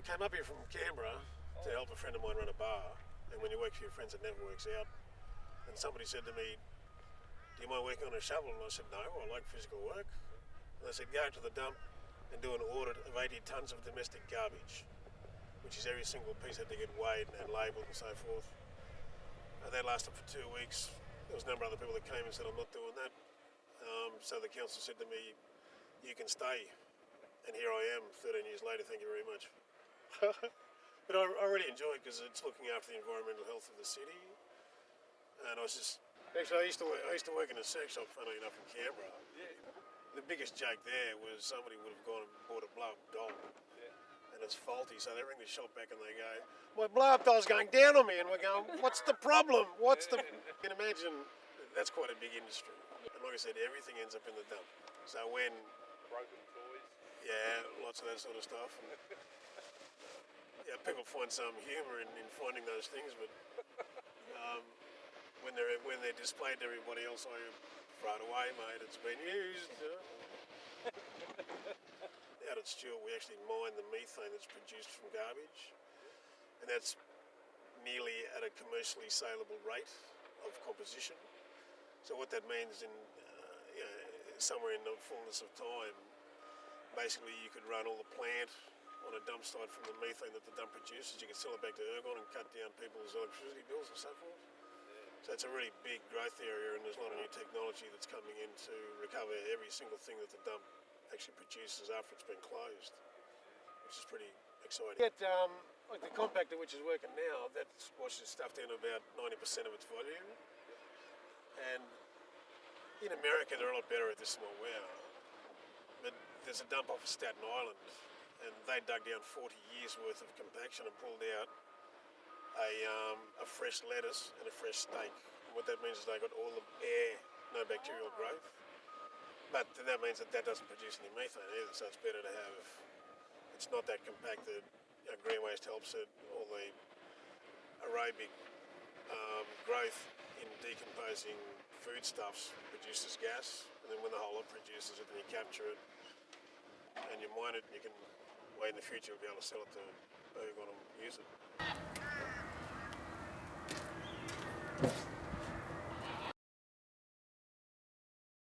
came up here from Canberra to help a friend of mine run a bar, and when you work for your friends it never works out. And somebody said to me, do you mind working on a shovel? And I said, no, I like physical work. And they said, go to the dump and do an audit of 80 tonnes of domestic garbage, which is every single piece had to get weighed and labelled and so forth. And that lasted for 2 weeks. There was a number of other people that came and said, I'm not doing that. So the council said to me, you can stay. And here I am 13 years later, thank you very much. But I really enjoy it because it's looking after the environmental health of the city. And I was just, actually I used to work in a sex shop, funnily enough, in Canberra. Yeah. The biggest joke there was somebody would have gone and bought a blow-up doll. Yeah. And it's faulty, so they ring the shop back and they go, my blow-up doll's going down on me, and we're going, what's the problem? You can imagine that's quite a big industry. And like I said, everything ends up in the dump. So when... Broken toys. Yeah, lots of that sort of stuff. And, yeah, people find some humour in finding those things, but when they're displayed to everybody else, I throw it away, mate, it's been used. Out at Stewart, we actually mine the methane that's produced from garbage, and that's nearly at a commercially saleable rate of composition. So what that means somewhere in the fullness of time, basically you could run all the plant on a dump site from the methane that the dump produces. You can sell it back to Ergon and cut down people's electricity bills and so forth. So it's a really big growth area, and there's a lot of new technology that's coming in to recover every single thing that the dump actually produces after it's been closed, which is pretty exciting. Like the compactor, which is working now, that washes stuff down to about 90% of its volume. And in America, they're a lot better at this than what we are. But there's a dump off of Staten Island, and they dug down 40 years worth of compaction and pulled out a fresh lettuce and a fresh steak. And what that means is they got all the air, no bacterial growth. But that means that doesn't produce any methane either, so it's better to have, it's not that compacted. Green waste helps it, all the aerobic growth in decomposing foodstuffs produces gas, and then when the whole lot produces it, then you capture it and you mine it, and you can, way in the future, you'll be able to sell it to who you want to use it.